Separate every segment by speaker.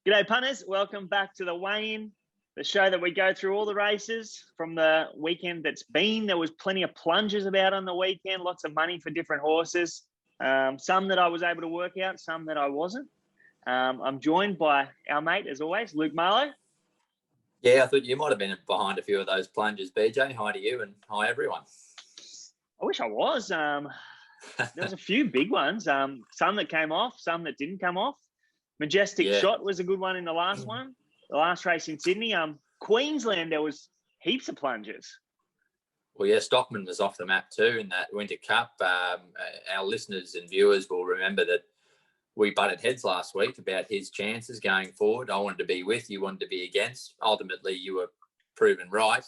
Speaker 1: G'day punters, welcome back to the weigh-in, the show that we go through all the races from the weekend that's been. There was plenty of plunges about on the weekend, lots of money for different horses. Some that I was able to work out, some that I wasn't. I'm joined by our mate, as always, Luke Marlow.
Speaker 2: Yeah, I thought you might have been behind a few of those plunges, BJ. Hi to you and hi everyone.
Speaker 1: I wish I was. There was a few big ones, some that came off, some that didn't come off. Majestic Shot was a good one in the last one. The last race in Sydney. Queensland, there was heaps of plunges.
Speaker 2: Well, yeah, Stockman was off the map too in that Winter Cup. Our listeners and viewers will remember that we butted heads last week about his chances going forward. I wanted to be with, you wanted to be against. Ultimately, you were proven right.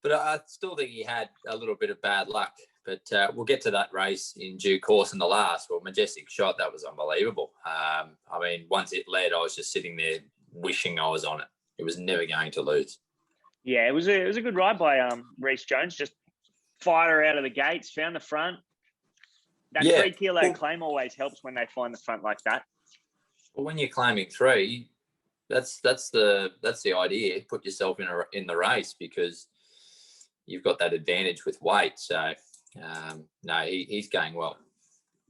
Speaker 2: But I still think he had a little bit of bad luck. But we'll get to that race in due course in the last. Well, Majestic Shot, that was unbelievable. I mean, once it led, I was just sitting there wishing I was on it. It was never going to lose.
Speaker 1: Yeah, it was a good ride by Reece Jones. Just fired her out of the gates, found the front. That 3 kilo claim always helps when they find the front like that.
Speaker 2: Well, when you're claiming 3, that's the idea. Put yourself in the race because you've got that advantage with weight. So no, he's going well.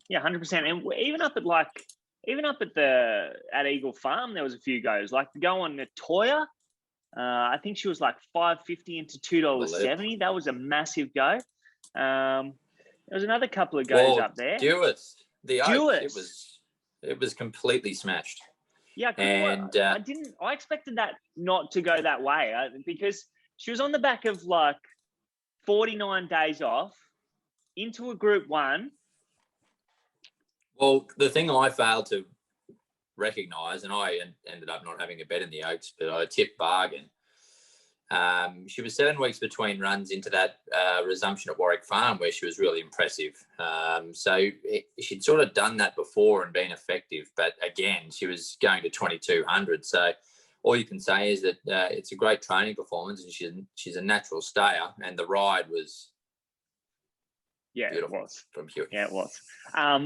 Speaker 1: Yeah, 100%. And even up at Eagle Farm, there was a few goes. Like the go on Natoya, I think she was like $5.50 into $2.70. That was a massive go. There was another couple of goes up there.
Speaker 2: Duets. The Oaks, it was completely smashed.
Speaker 1: Yeah, I expected that not to go that way because she was on the back of like 49 days off into a Group 1.
Speaker 2: Well, the thing I failed to recognise, and I ended up not having a bet in the Oaks, but I tipped bargain. She was 7 weeks between runs into that resumption at Warwick Farm where she was really impressive. So she'd sort of done that before and been effective. But again, she was going to 2,200. So all you can say is that it's a great training performance and she's a natural stayer. And the ride was beautiful.
Speaker 1: It was.
Speaker 2: From Hewitt.
Speaker 1: Yeah, it was. I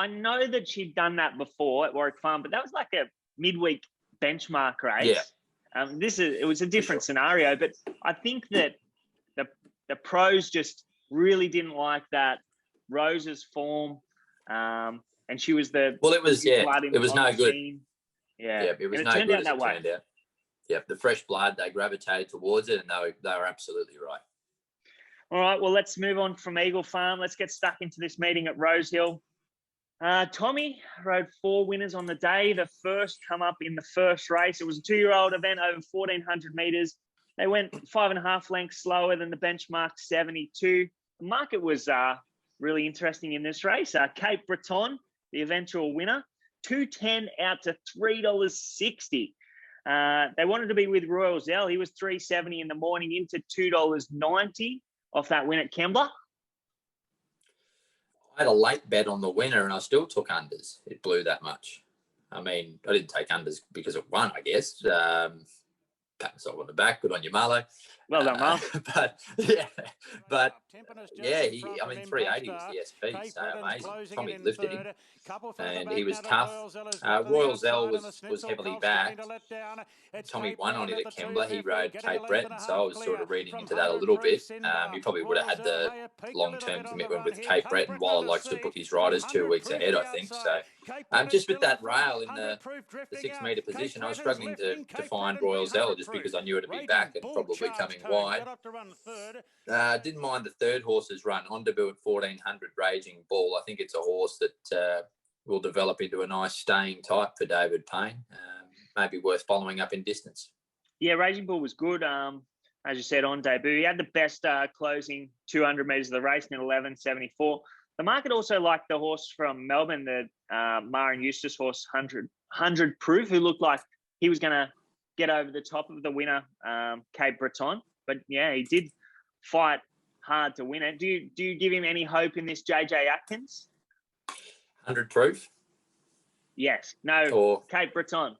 Speaker 1: know that she'd done that before at Warwick Farm, but that was like a midweek benchmark race.
Speaker 2: Yeah.
Speaker 1: It was a different scenario, but I think that the pros just really didn't like that Rose's form, and she was it was no good. Yeah,
Speaker 2: it was no good as it turned out. Yeah, the fresh blood, they gravitated towards it, and they were absolutely right.
Speaker 1: All right, well, let's move on from Eagle Farm. Let's get stuck into this meeting at Rosehill. Tommy rode 4 winners on the day. The first come up in the first race. It was a 2-year-old event over 1,400 metres. They went 5.5 lengths slower than the benchmark 72. The market was really interesting in this race. Cape Breton, the eventual winner, $2.10 out to $3.60. They wanted to be with Royal Zell. He was $3.70 in the morning into $2.90 off that win at Kembla.
Speaker 2: I had a late bet on the winner and I still took unders. It blew that much. I mean, I didn't take unders because it won, I guess. Pat myself on the back. Good on you, Marlow.
Speaker 1: Well done, Marl.
Speaker 2: But 380 was the SP, so amazing. Tommy lifted him, and he was tough. Royal Zell was heavily backed. Tommy won on it at Kembla. He rode Cape Breton, so I was sort of reading into that a little bit. He probably would have had the long-term commitment with Cape Breton, while I likes to book his riders 2 weeks ahead, I think. So just with that rail in the 6-metre position, I was struggling to find Royal Zell just because I knew it to be back and probably coming wide. Didn't mind the third horse's run on debut at 1,400, Raging Bull. I think it's a horse that will develop into a nice staying type for David Payne. Maybe worth following up in distance. Yeah,
Speaker 1: Raging Bull was good. As you said, on debut. He had the best closing 200 metres of the race in 11.74. The market also liked the horse from Melbourne, the Mar and Eustace horse, 100 Proof, who looked like he was going to get over the top of the winner, Cape Breton. But, yeah, he did fight hard to win it. Do you give him any hope in this JJ Atkins?
Speaker 2: 100 Proof?
Speaker 1: Yes. No, or Cape Breton.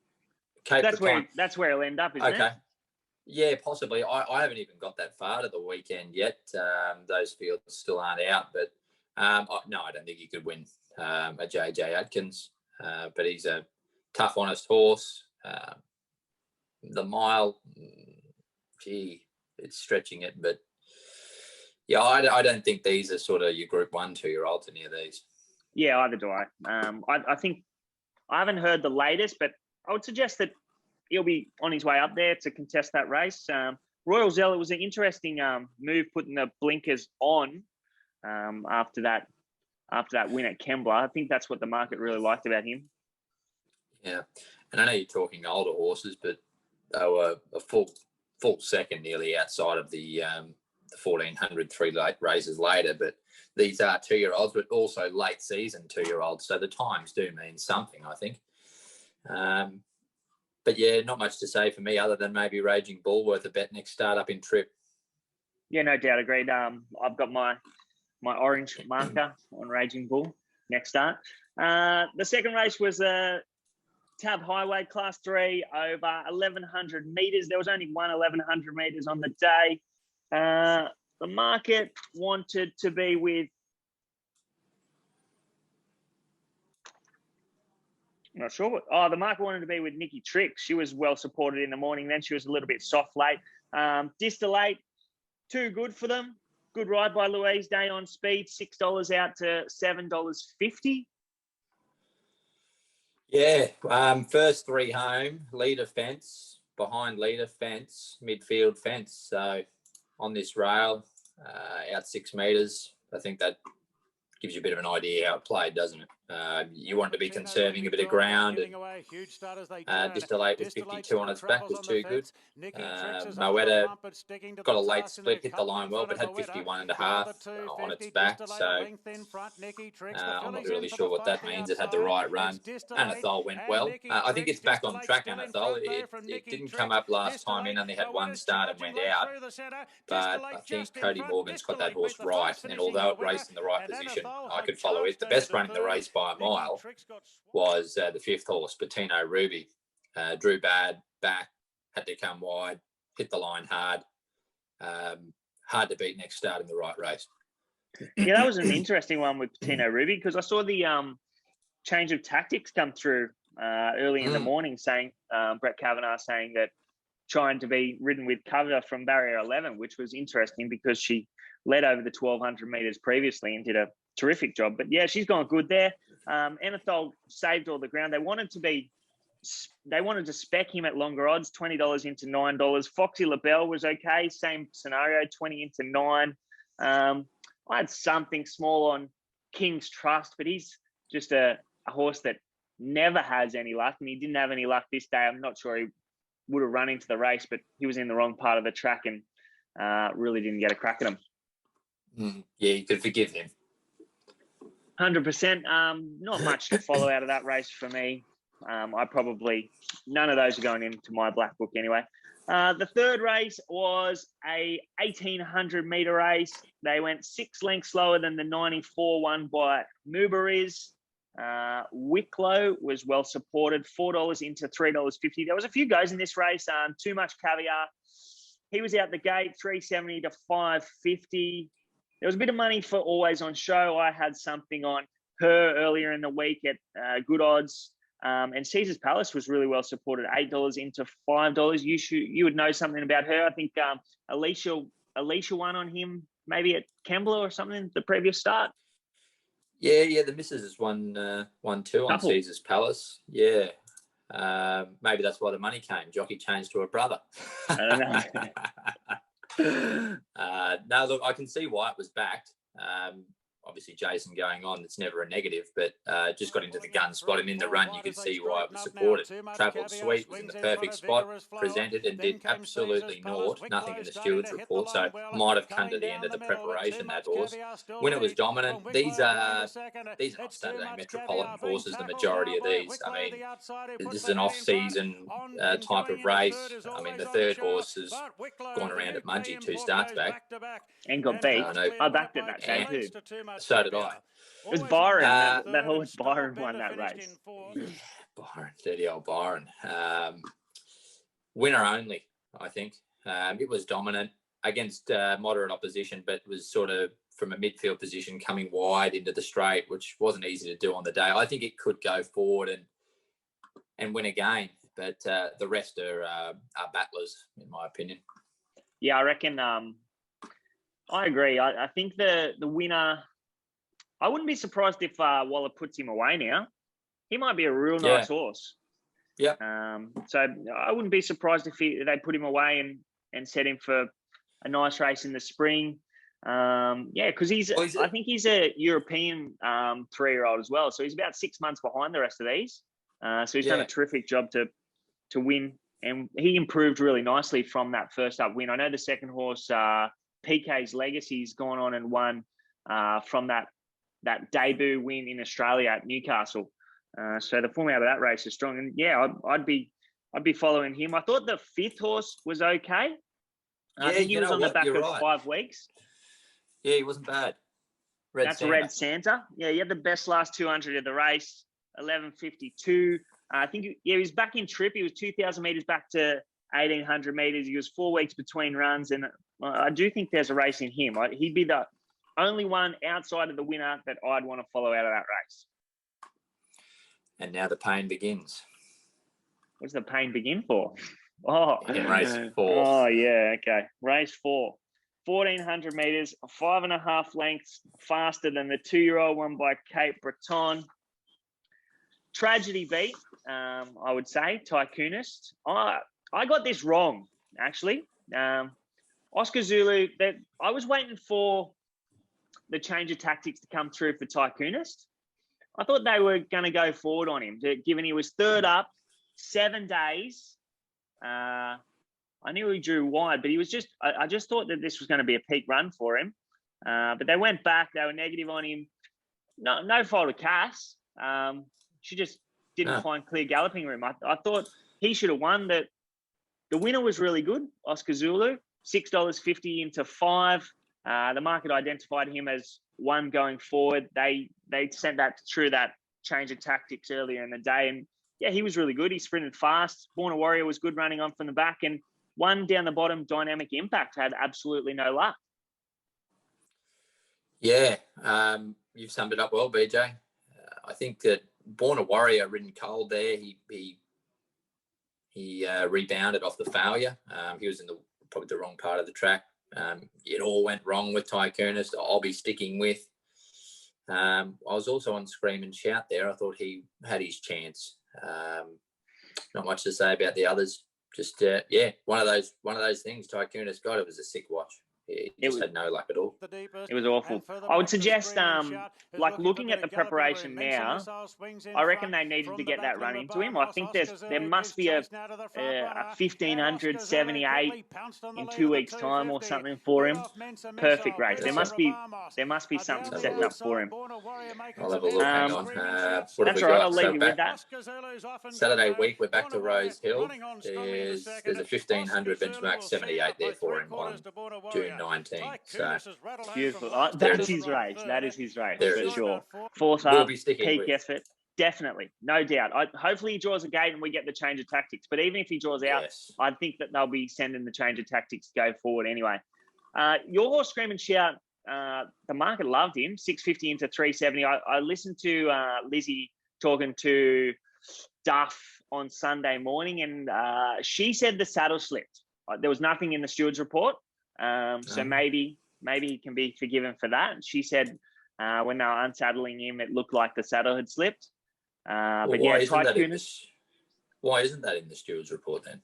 Speaker 1: That's where he'll end up, isn't it?
Speaker 2: Yeah, possibly. I haven't even got that far to the weekend yet. Those fields still aren't out. But, no, I don't think he could win a JJ Atkins. But he's a tough, honest horse. The mile, gee, it's stretching it, but yeah, I don't think these are sort of your Group 1, 2-year-olds, any of these.
Speaker 1: Yeah, either do I. I think I haven't heard the latest, but I would suggest that he'll be on his way up there to contest that race. Royal Zell, it was an interesting move, putting the blinkers on after that win at Kembla. I think that's what the market really liked about him.
Speaker 2: Yeah, and I know you're talking older horses, but they were a full second nearly outside of the 1400 3 late races later. But these are 2-year-olds, but also late season 2-year-olds. So the times do mean something, I think. But yeah, not much to say for me other than maybe Raging Bull worth a bet next start up in Trip.
Speaker 1: Yeah, no doubt, agreed. I've got my orange marker on Raging Bull next start. The second race was a Tab Highway Class 3 over 1,100 metres. There was only one 1,100 metres on the day. The market wanted to be with, I'm not sure. The market wanted to be with Nikki Tricks. She was well supported in the morning. Then she was a little bit soft late. Distillate, too good for them. Good ride by Louise Day on speed. $6 out to $7.50.
Speaker 2: Yeah, first 3 home, leader fence, behind leader fence, midfield fence. So on this rail, out 6 metres, I think that gives you a bit of an idea how it played, doesn't it? You want to be conserving a bit of ground, and Distillate was 52 on its back, was too good. Moetta got a late split, hit the line well, but had 51.5 on its back, so I'm not really sure what that means. It had the right run. Anathol went well. I think it's back on track, Anathol. It didn't come up last time in, only had one start and went out, but I think Cody Morgan's got that horse right, and although it raced in the right position, I could follow it. The best run in the race by a mile was the 5th horse, Patino Ruby. Drew bad, back, had to come wide, hit the line hard. Hard to beat next start in the right race.
Speaker 1: Yeah, that was an interesting one with Patino Ruby, because I saw the change of tactics come through early in the morning, saying Brett Kavanagh saying that trying to be ridden with cover from barrier 11, which was interesting because she led over the 1,200 metres previously and did a terrific job. But yeah, she's gone good there. Anathol saved all the ground. They wanted to spec him at longer odds, $20 into $9. Foxy LaBelle was okay, same scenario, 20 into 9. I had something small on King's Trust, but he's just a horse that never has any luck, and he didn't have any luck this day. I'm not sure he would have run into the race, but he was in the wrong part of the track and really didn't get a crack at him.
Speaker 2: Yeah, you could forgive him.
Speaker 1: 100%. Not much to follow out of that race for me. None of those are going into my black book anyway. The third race was a 1,800 metre race. They went 6 lengths slower than the 94 one by Mubariz. Wicklow was well supported, $4 into $3.50. There was a few goes in this race. Too Much Caviar. He was out the gate, $3.70 to $5.50. There was a bit of money for Always On Show. I had something on her earlier in the week at good odds. And Caesar's Palace was really well supported, $8 into $5. You would know something about her. I think Alicia won on him maybe at Kembla or something the previous start.
Speaker 2: Yeah, the missus has won 2 on Caesar's Palace. Yeah. Maybe that's why the money came. Jockey changed to a brother.
Speaker 1: I don't know.
Speaker 2: No, look, I can see why it was backed. Obviously, Jason going on, it's never a negative, but just got into the gun spot, and in the run, you could see why it was supported. Travelled sweet, was in the perfect spot, presented and did absolutely naught, nothing in the steward's report, so might have come to the end of the preparation, that horse. Winner was dominant. These are not Saturday Metropolitan horses, the majority of these. I mean, this is an off-season type of race. I mean, the third horse has gone around at Mungee 2 starts back.
Speaker 1: And got beat. I backed it that day too.
Speaker 2: So did I.
Speaker 1: It was Byron. That horse Byron won that race.
Speaker 2: Yeah, Byron, dirty old Byron. Winner only, I think. It was dominant against moderate opposition, but was sort of from a midfield position coming wide into the straight, which wasn't easy to do on the day. I think it could go forward and and win again. But the rest are battlers, in my opinion.
Speaker 1: Yeah, I reckon. I agree. I think the winner. I wouldn't be surprised if Waller puts him away now. He might be a real nice horse.
Speaker 2: Yeah.
Speaker 1: So I wouldn't be surprised if they put him away and set him for a nice race in the spring. Because I think he's a European 3-year-old as well. So he's about 6 months behind the rest of these. So he's done a terrific job to win. And he improved really nicely from that first up win. I know the second horse, PK's Legacy's gone on and won from that debut win in Australia at Newcastle. So the form out of that race is strong. And I'd be following him. I thought the fifth horse was okay. I think he was on the back of 5 weeks.
Speaker 2: Yeah, he wasn't bad.
Speaker 1: That's Red Santa. Yeah, he had the best last 200 of the race, 11:52. I think he was back in trip. He was 2,000 metres back to 1,800 metres. He was 4 weeks between runs. And I do think there's a race in him. He'd be the only one outside of the winner that I'd want to follow out of that race.
Speaker 2: And now the pain begins.
Speaker 1: What's the pain begin for? Oh,
Speaker 2: in race 4.
Speaker 1: Oh, yeah. Okay. Race 4. 1,400 metres, 5.5 lengths faster than the 2-year-old one by Cape Breton. Tragedy beat, I would say, Tycoonist. I got this wrong, actually. Oscar Zulu, I was waiting for the change of tactics to come through for Tycoonist. I thought they were going to go forward on him, given he was third up, 7 days. I knew he drew wide, but he was I just thought that this was going to be a peak run for him. But they went back. They were negative on him. No fault of Cass. She just didn't find clear galloping room. I thought he should have won. The winner was really good, Oscar Zulu, $6.50 into 5. The market identified him as 1 going forward. They sent that through that change of tactics earlier in the day. And yeah, he was really good. He sprinted fast. Born a Warrior was good running on from the back. And 1 down the bottom, Dynamic Impact, had absolutely no luck.
Speaker 2: Yeah, you've summed it up well, BJ. I think that Born a Warrior ridden cold there. He rebounded off the failure. He was in probably the wrong part of the track. It all went wrong with Tycoonist. I'll be sticking with. I was also on Scream and Shout there. I thought he had his chance. Not much to say about the others. Just one of those things. Tycoonist got it was a sick watch. He just had no luck at all.
Speaker 1: It was awful. I would suggest, looking at the preparation now, I reckon they needed to get that run into him. I think there must be a 1,578 in 2 weeks' time or something for him. Perfect race. There must be something setting up for him.
Speaker 2: I'll have a look. Hang on.
Speaker 1: That's all right. I'll leave you with that.
Speaker 2: Saturday week, we're back to Rose Hill. There's a 1,500 benchmark 78 there for him on June 19. So
Speaker 1: beautiful. That's his race. That is his race for sure. Fourth up, peak effort. Definitely, no doubt. Hopefully he draws a gate and we get the change of tactics. But even if he draws out, I think that they'll be sending the change of tactics to go forward anyway. Your horse, Scream and Shout, the market loved him. 650 into 370. I listened to Lizzie talking to Duff on Sunday morning, and she said the saddle slipped. There was nothing in the steward's report. So maybe he can be forgiven for that. She said when they were unsaddling him, it looked like the saddle had slipped. But
Speaker 2: why isn't that in the steward's report then?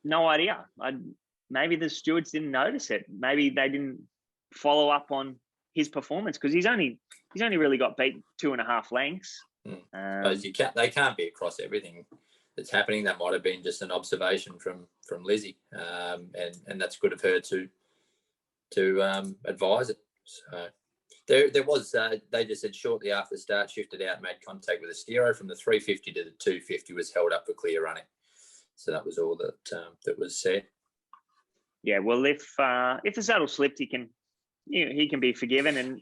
Speaker 1: No idea. Maybe the stewards didn't notice it. Maybe they didn't follow up on his performance because he's only really got beat 2.5 lengths.
Speaker 2: They can't be across everything that's happening. That might have been just an observation from Lizzie, and that's good of her to advise it. So there was they just said shortly after the start, shifted out, made contact with a steero from the 350 to the 250, was held up for clear running. So that was all that was said. Yeah, well, if the saddle slipped, he can be forgiven, and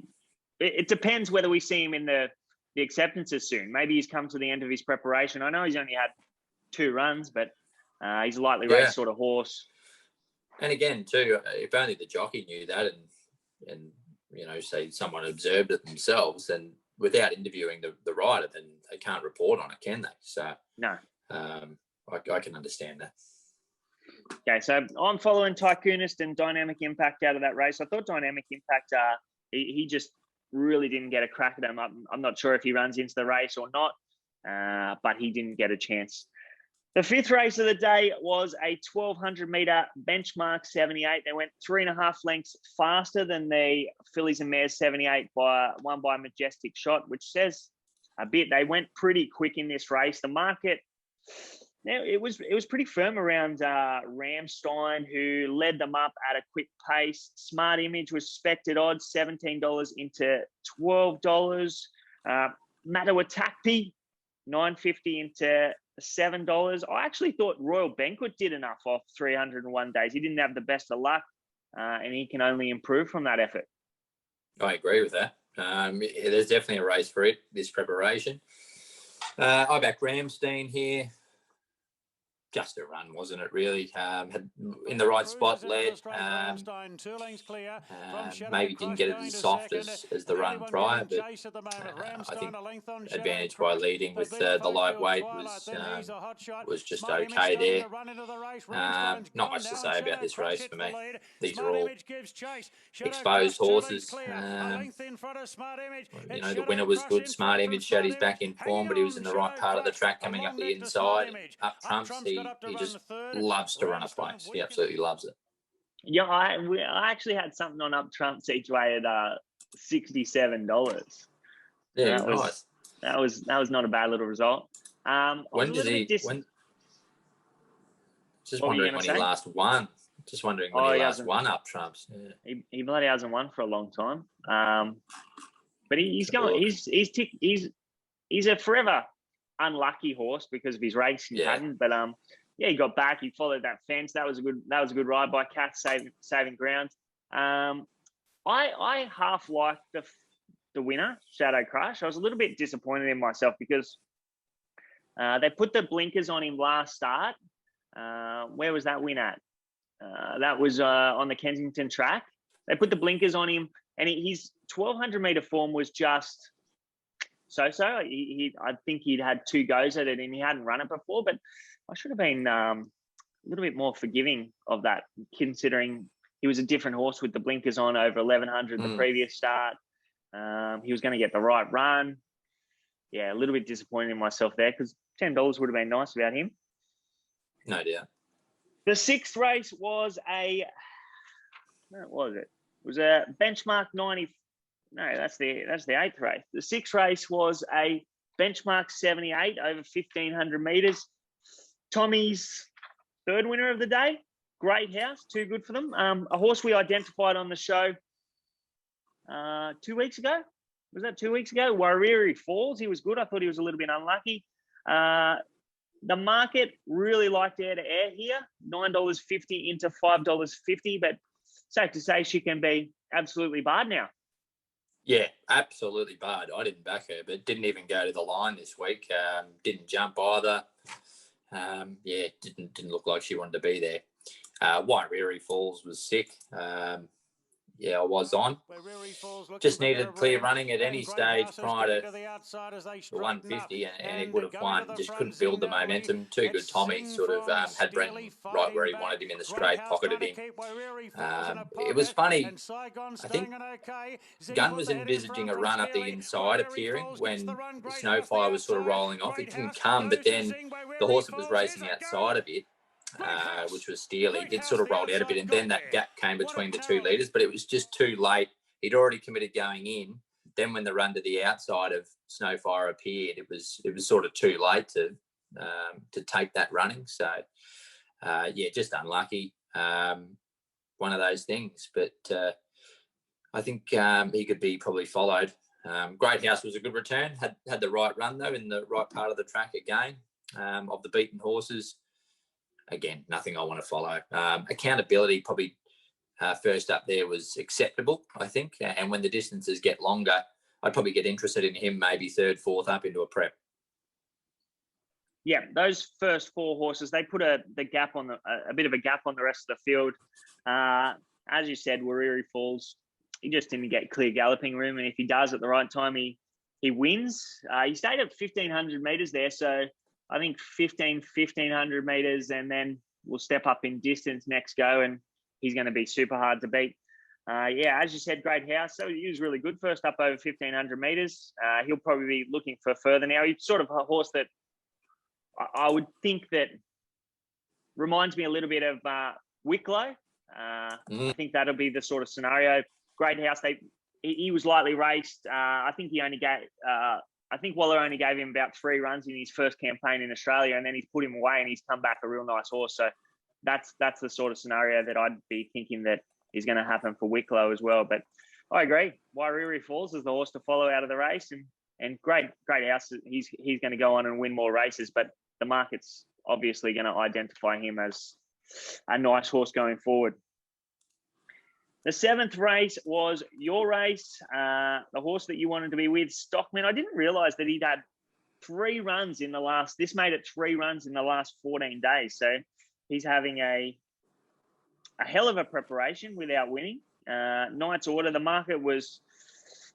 Speaker 2: it depends whether we see him in the acceptances soon. Maybe he's come to the end of his preparation. I know he's only had 2 runs, but he's a lightly raced sort of horse. And again, too, if only the jockey knew that, and say someone observed it themselves, and without interviewing the rider, then they can't report on it, can they? So
Speaker 1: no.
Speaker 2: I can understand that.
Speaker 1: Okay, so I'm following Tycoonist and Dynamic Impact out of that race. I thought Dynamic Impact, he just really didn't get a crack at him. I'm not sure if he runs into the race or not, but he didn't get a chance. The fifth race of the day was a 1,200 metre benchmark 78. They went 3.5 lengths faster than the Fillies and Mares 78 won by Majestic Shot, which says a bit. They went pretty quick in this race. The market, it was pretty firm around Ramstein, who led them up at a quick pace. Smart Image was spec'd odds, $17 into $12. Matawatakpi, $9.50 into $7. I actually thought Royal Banquet did enough off 301 days. He didn't have the best of luck, and he can only improve from that effort.
Speaker 2: I agree with that. There's definitely a race for it, this preparation. I back Ramstein here. Just a run, wasn't it, really? Had in the right spot, led. Maybe didn't get it as soft as the run prior, but I think advantage by leading with the lightweight was just okay there. Not much to say about this race for me. These are all exposed horses. The winner was good. Smart Image showed he's back in form, but he was in the right part of the track coming up the inside. And up trumps, he just loves to run a place. He absolutely loves it.
Speaker 1: Yeah, I actually had something on up trumps each way at $67.
Speaker 2: Yeah, nice.
Speaker 1: That was not a bad little result.
Speaker 2: When did he? Just wondering when he last won. Just wondering when he last won up trumps.
Speaker 1: Yeah. He bloody hasn't won for a long time. But he's going. He's a forever unlucky horse because of his racing pattern. But he got back. He followed that fence. That was a good ride by Cat, saving ground. I half liked the winner, Shadow Crush. I was a little bit disappointed in myself because they put the blinkers on him last start. Where was that win at? That was on the Kensington track. They put the blinkers on him, and his 1,200 metre form was just so-so. I think he'd had 2 goes at it, and he hadn't run it before. But I should have been a little bit more forgiving of that, considering he was a different horse with the blinkers on over 1,100 the previous start. He was going to get the right run. Yeah, a little bit disappointed in myself there because $10 would have been nice about him.
Speaker 2: No doubt.
Speaker 1: The sixth race was what was it? It was a benchmark 90. No, that's the eighth race. The sixth race was a benchmark 78 over 1,500 metres. Tommy's third winner of the day. Great House, too good for them. A horse we identified on the show 2 weeks ago. Was that 2 weeks ago? Wariri Falls. He was good. I thought he was a little bit unlucky. The market really liked Air to Air here, $9.50 into $5.50, but safe to say she can be absolutely barred now.
Speaker 2: Yeah, absolutely barred. I didn't back her, but didn't even go to the line this week. Didn't jump either. Didn't look like she wanted to be there. Wariri Falls was sick. I was on. Just needed clear running at any stage prior to the 150, and he would have won. Just couldn't build the momentum. Too good Tommy. Sort of had Brenton right where he wanted him in the straight, pocketed him. It was funny. I think Gunn was envisaging a run up the inside appearing when the Snowfire was sort of rolling off. It didn't come, but then the horse that was racing outside of it, which was Steely, did sort of roll out a bit, and then that gap came between the 2 leaders, but it was just too late. He'd already committed going in. Then when the run to the outside of Snowfire appeared, it was sort of too late to take that running. So just unlucky. One of those things, but I think he could be probably followed. Great House was a good return. Had the right run though in the right part of the track again. Of the beaten horses. Again, nothing I want to follow. Accountability probably first up there was acceptable, I think. And when the distances get longer, I'd probably get interested in him maybe third, fourth up into a prep.
Speaker 1: Yeah, those first 4 horses, they put a bit of a gap on the rest of the field. As you said, Wariri Falls, he just didn't get clear galloping room. And if he does at the right time, he wins. He stayed at 1,500 metres there. So I think 1,500 meters, and then we'll step up in distance next go, and he's going to be super hard to beat. Yeah, as you said, great house. So he was really good first up over 1,500 meters. He'll probably be looking for further now. He's sort of a horse that I would think that reminds me a little bit of Wicklow. I think that'll be the sort of scenario. Great house. He was lightly raced. I think he only got. I think Waller only gave him about 3 runs in his first campaign in Australia, and then he's put him away, and he's come back a real nice horse. So that's the sort of scenario that I'd be thinking that is going to happen for Wicklow as well. But I agree. Wairiri Falls is the horse to follow out of the race, and great house. He's going to go on and win more races, but the market's obviously going to identify him as a nice horse going forward. The 7th race was your race, the horse that you wanted to be with, Stockman. I didn't realise that he'd had 3 runs in the last. This made it 3 runs in the last 14 days. So he's having a hell of a preparation without winning. Knight's Order, the market was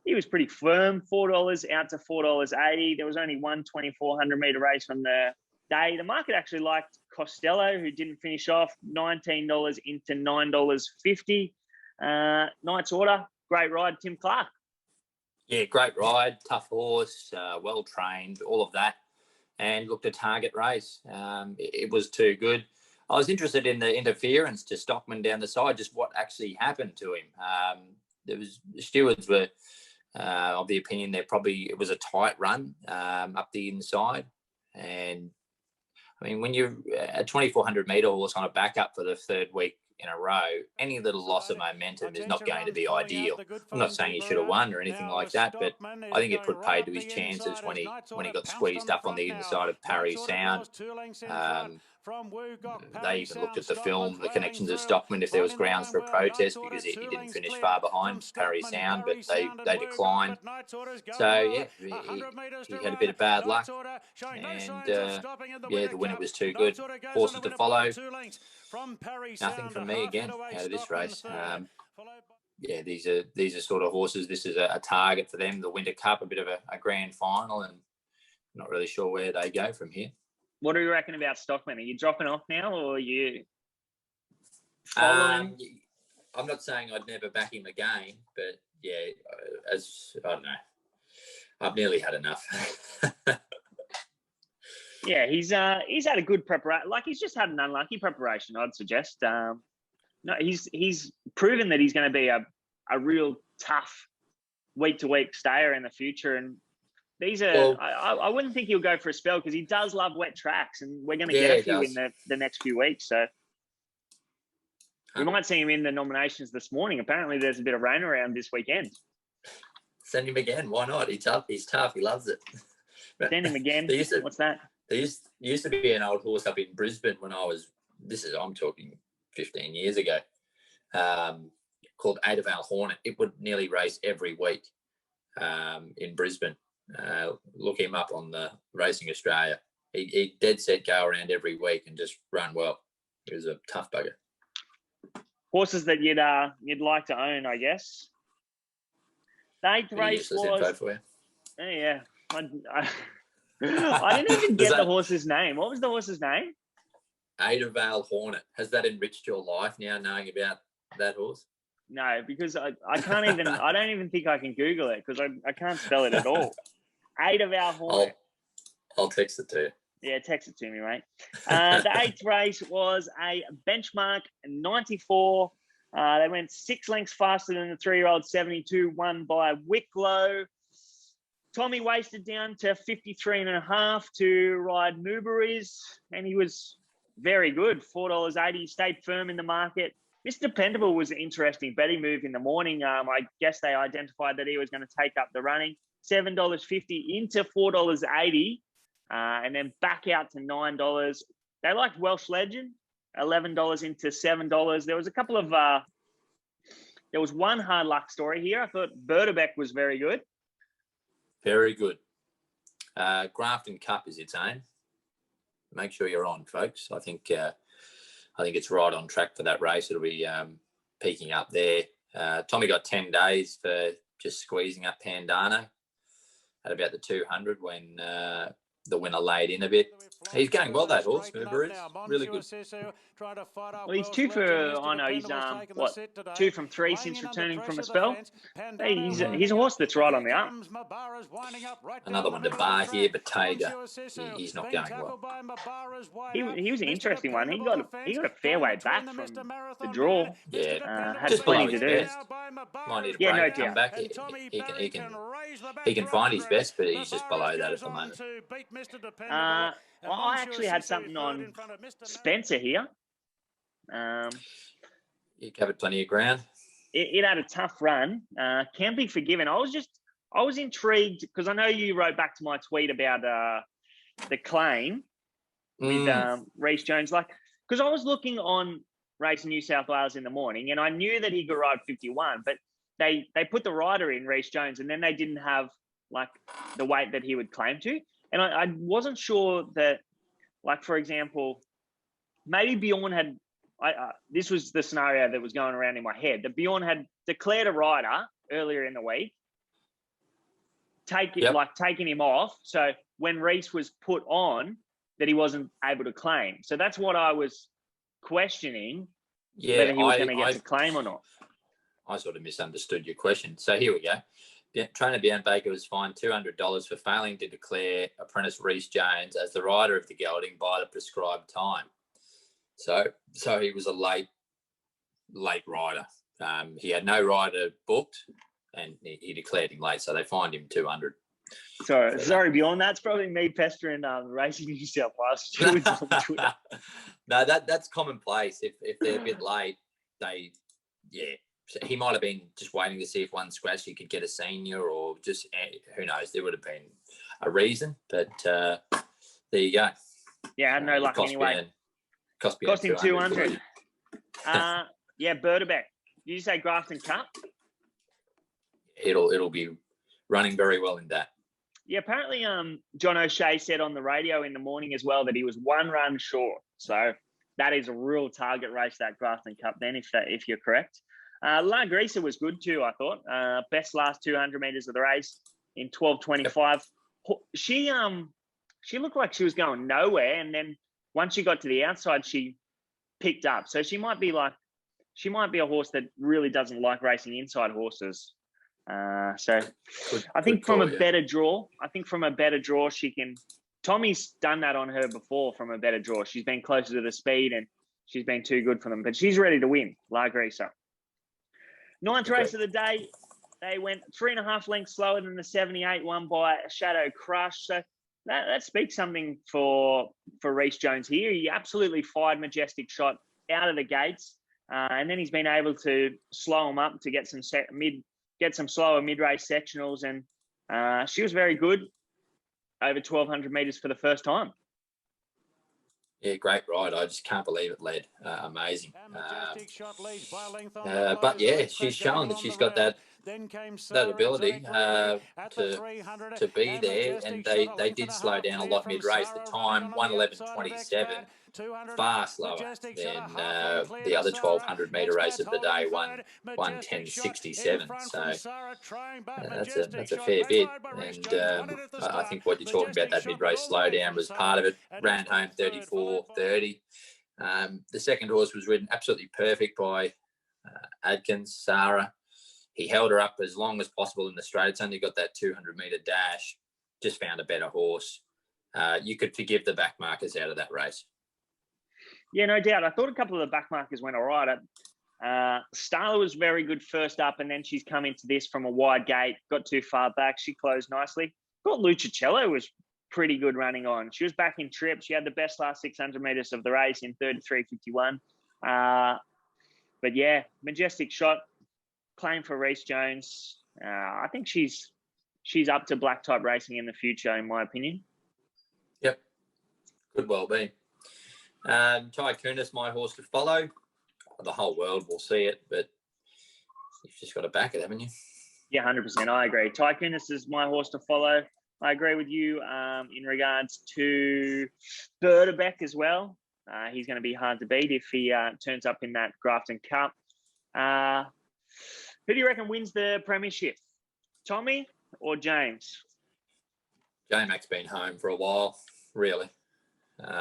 Speaker 1: pretty firm, $4 out to $4.80. There was only one 2,400 metre race on the day. The market actually liked Costello, who didn't finish off, $19 into $9.50. Knight's Order, great ride, Tim Clark.
Speaker 2: Yeah, great ride, tough horse, well trained, all of that, and looked a target race. It was too good. I was interested in the interference to Stockman down the side, just what actually happened to him. The stewards were of the opinion that probably it was a tight run up the inside, and I mean, when you're a 2,400 metre horse on a backup for the 3rd week in a row, any little loss of momentum is not going to be ideal. I'm not saying he should have won or anything like that, but I think it put paid to his chances when he got squeezed up on the inside of Parry Sound. They even looked at the film, the connections of Stockman, if there was grounds for a protest, because he didn't finish far behind Parry Sound, but they declined. So, yeah, he had a bit of bad luck, and, the winner was too good. Horses to follow. Nothing from me again out of this race. These are sort of horses. This is a target for them. The Winter Cup, a bit of a grand final, and not really sure where they go from here.
Speaker 1: What do you reckon about Stockman? Are you dropping off now, or are you following?
Speaker 2: I'm not saying I'd never back him again, but yeah, as I don't know, I've nearly had enough.
Speaker 1: Yeah, he's had a good preparation. Like, he's just had an unlucky preparation, I'd suggest. No, he's proven that he's going to be a real tough week-to-week stayer in the future. And these are, I wouldn't think he'll go for a spell, because he does love wet tracks, and we're going to get a few in the next few weeks. So we might see him in the nominations this morning. Apparently there's a bit of rain around this weekend.
Speaker 2: Send him again. Why not? He's tough. He loves it.
Speaker 1: Send him again. What's that?
Speaker 2: There used to be an old horse up in Brisbane when I'm talking 15 years ago, called Adavale Hornet. It would nearly race every week in Brisbane. Look him up on the Racing Australia. He dead set go around every week and just run well. He was a tough bugger.
Speaker 1: Horses that you'd like to own, I guess. The 8th race was... For you. Yeah. I didn't even get the horse's name. What was the horse's name?
Speaker 2: Adavale Hornet. Has that enriched your life now, knowing about that horse?
Speaker 1: No, because I can't even. I don't even think I can Google it, because I can't spell it at all. Adavale Hornet.
Speaker 2: I'll text it to you.
Speaker 1: Yeah, text it to me, mate. The 8th race was a benchmark 94. They went 6 lengths faster than the 3-year-old 72, won by Wicklow. Tommy wasted down to 53.5 to ride Newberry's, and he was very good. $4.80, stayed firm in the market. Mr. Dependable was an interesting betting move in the morning. I guess they identified that he was going to take up the running. $7.50 into $4.80, and then back out to $9. They liked Welsh Legend, $11 into $7. There was a couple of... there was one hard luck story here. I thought Berdebeck was very good.
Speaker 2: Very good. Grafton Cup is its own. Make sure you're on, folks. I think it's right on track for that race. It'll be peaking up there. Tommy got 10 days for just squeezing up Pandano at about the 200 when the winner laid in a bit. He's going well, that horse, Uber is. Really good.
Speaker 1: Well, he's two for, I know, he's, 2 from 3 since returning from a spell. Hey, he's a horse that's right on the up.
Speaker 2: Another one to bar here, Bottega. He's not going well.
Speaker 1: He was an interesting one. He got a fair way back from the draw.
Speaker 2: Yeah,
Speaker 1: had
Speaker 2: just
Speaker 1: plenty
Speaker 2: below
Speaker 1: to
Speaker 2: his
Speaker 1: do.
Speaker 2: best. Might need a break,
Speaker 1: Yeah, no
Speaker 2: come
Speaker 1: doubt.
Speaker 2: back. He can find his best, but he's just below that at the moment.
Speaker 1: Well, I actually had something on Spencer here.
Speaker 2: He covered plenty of ground.
Speaker 1: It had a tough run. Can be forgiven. I was intrigued because I know you wrote back to my tweet about the claim with Reece Jones. Like, because I was looking on Racing New South Wales in the morning, and I knew that he could ride 51, but they put the rider in, Reece Jones, and then they didn't have like the weight that he would claim to. And I wasn't sure that, like, for example, maybe Bjorn had, this was the scenario that was going around in my head, that Bjorn had declared a rider earlier in the week, taking him off. So when Reece was put on, that he wasn't able to claim. So that's what I was questioning, whether he was going to get to claim or not.
Speaker 2: I sort of misunderstood your question. So here we go. Trainer Bjorn Baker was fined $200 for failing to declare apprentice Reece Jones as the rider of the gelding by the prescribed time. So he was a late rider. He had no rider booked, and he declared him late. So they fined him $200.
Speaker 1: Sorry, Bjorn. That's probably me pestering Racing New South Wales stewards on Twitter.
Speaker 2: No, that's commonplace. If they're a bit late, So he might have been just waiting to see if one scratch he could get a senior, or just who knows. There would have been a reason, but there you go.
Speaker 1: Yeah, I had no luck anyway. Cost him 200. Berdebeck. Did you say Grafton Cup?
Speaker 2: It'll be running very well in that. Yeah,
Speaker 1: apparently John O'Shea said on the radio in the morning as well that he was 1 run short. So that is a real target race, that Grafton Cup then, if you're correct. La Grisa was good too, I thought. Best last 200 metres of the race in 12:25. Yep. She looked like she was going nowhere, and then once she got to the outside, she picked up. So she might be a horse that really doesn't like racing inside horses. I think from a better draw, she can. Tommy's done that on her before from a better draw. She's been closer to the speed, and she's been too good for them. But she's ready to win, La Grisa. 9th race of the day, they went 3.5 lengths slower than the 78, won by Shadow Crush. So that speaks something for Reece Jones here. He absolutely fired Majestic Shot out of the gates, and then he's been able to slow him up to get some slower mid-race sectionals, and she was very good over 1,200 metres for the first time.
Speaker 2: Yeah, great ride. I just can't believe it led. Amazing. But yeah, she's shown that she's got that ability to be there, and they did slow down a lot mid-race. The time 1:11:27, far slower than the other 1,200 metre race of the day, 1:10:67. So that's a fair bit, and I think what you're talking about, that mid-race slowdown, was part of it. Ran home 34:30. The second horse was ridden absolutely perfect by Adkins, Sarah. He held her up as long as possible in the straight. It's only got that 200-metre dash. Just found a better horse. You could forgive the back markers out of that race.
Speaker 1: Yeah, no doubt. I thought a couple of the back markers went all right. Starla was very good first up, and then she's come into this from a wide gate, got too far back. She closed nicely. Thought Lucicello was pretty good running on. She was back in trip. She had the best last 600 metres of the race in 33:51. But yeah, Majestic Shot, claim for Reece Jones. I think she's up to black type racing in the future, in my opinion.
Speaker 2: Yep, could well be. Tycoonist, my horse to follow. The whole world will see it, but you've just got to back it, haven't you?
Speaker 1: Yeah, 100%. I agree. Tycoonist is my horse to follow. I agree with you in regards to Berdebeck as well. He's going to be hard to beat if he turns up in that Grafton Cup. Who do you reckon wins the premiership? Tommy or James?
Speaker 2: J-Mac's been home for a while, really.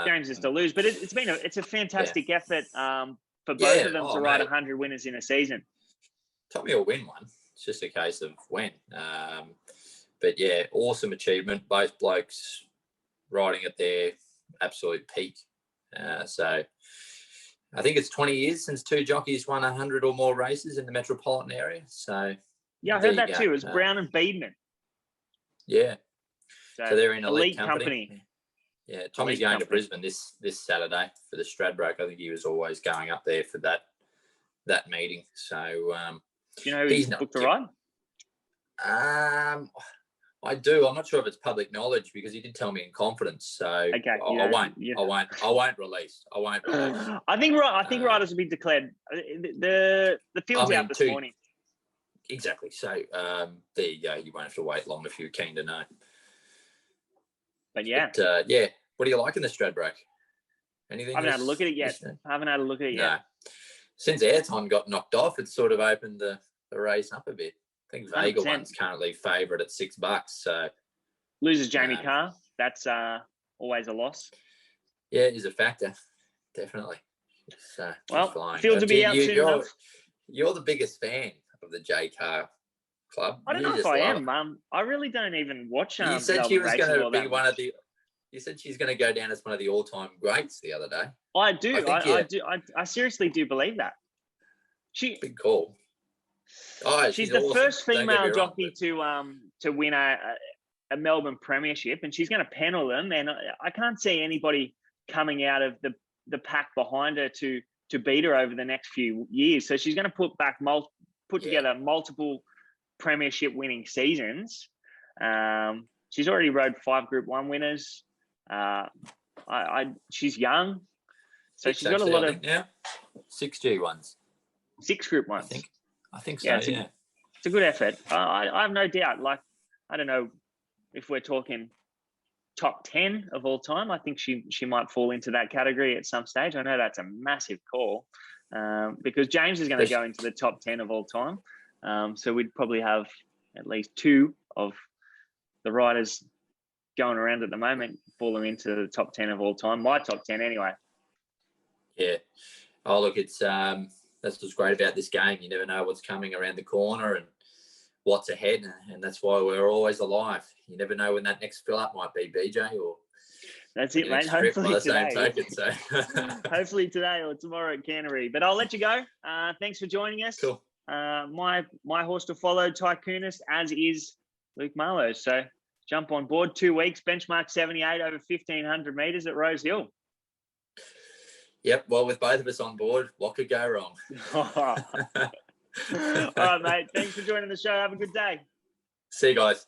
Speaker 1: James is to lose, but it's a fantastic effort for both of them to ride 100 winners in a season.
Speaker 2: Tommy will win one. It's just a case of when. But yeah, awesome achievement. Both blokes riding at their absolute peak. So I think it's 20 years since two jockeys won 100 or more races in the metropolitan area. So
Speaker 1: yeah, I heard that too. It was Brown and Beedman.
Speaker 2: Yeah. So they're in elite
Speaker 1: company.
Speaker 2: Yeah, Tommy's going to Brisbane this Saturday for the Stradbroke. I think he was always going up there for that meeting. So
Speaker 1: do you know he's booked a ride?
Speaker 2: I do. I'm not sure if it's public knowledge because he did tell me in confidence. So
Speaker 1: okay,
Speaker 2: I won't release.
Speaker 1: I think riders will be declared. The field's out this morning.
Speaker 2: Exactly. So there you go. You won't have to wait long if you're keen to know. But yeah, what do you like in the Stradbroke? Anything?
Speaker 1: I haven't had a look at it yet.
Speaker 2: No. Since airtime got knocked off, it's sort of opened the race up a bit. I think Vega 1's currently favourite at $6. So
Speaker 1: loses Jamie Carr. That's always a loss.
Speaker 2: Yeah, it is a factor, definitely. So
Speaker 1: field to be out soon enough.
Speaker 2: You're the biggest fan of the J Carr club.
Speaker 1: I don't know if I am. I really don't even watch.
Speaker 2: You said she was going to be one of the. You said she's going to go down as one of the all-time greats the other day.
Speaker 1: I do. I seriously do believe that.
Speaker 2: Big call. Oh,
Speaker 1: she's the first female jockey to win a Melbourne Premiership, and she's going to panel them. And I can't see anybody coming out of the pack behind her to beat her over the next few years. So she's going to put together multiple Premiership winning seasons. She's already rode 5 Group 1 winners. She's young, so she's got a lot of
Speaker 2: 6 G1s,
Speaker 1: 6 Group 1s.
Speaker 2: I think so.
Speaker 1: It's a good effort. I have no doubt. Like, I don't know if we're talking top 10 of all time. I think she might fall into that category at some stage. I know that's a massive call because James is going to go into the top 10 of all time. So we'd probably have at least 2 of the riders going around at the moment falling into the top 10 of all time. My top 10 anyway.
Speaker 2: Yeah. Oh, look, it's that's what's great about this game. You never know what's coming around the corner and what's ahead, and that's why we're always alive. You never know when that next fill-up might be, BJ, or
Speaker 1: that's it, mate. Hopefully today.
Speaker 2: So.
Speaker 1: Hopefully today or tomorrow at Canterbury. But I'll let you go. Thanks for joining us.
Speaker 2: Cool.
Speaker 1: My horse to follow, Tycoonist, as is Luke Marlow. So jump on board. 2 weeks, benchmark 78 over 1,500 metres at Rose Hill.
Speaker 2: Yep. Well, with both of us on board, what could go wrong?
Speaker 1: All right, mate. Thanks for joining the show. Have a good day.
Speaker 2: See you guys.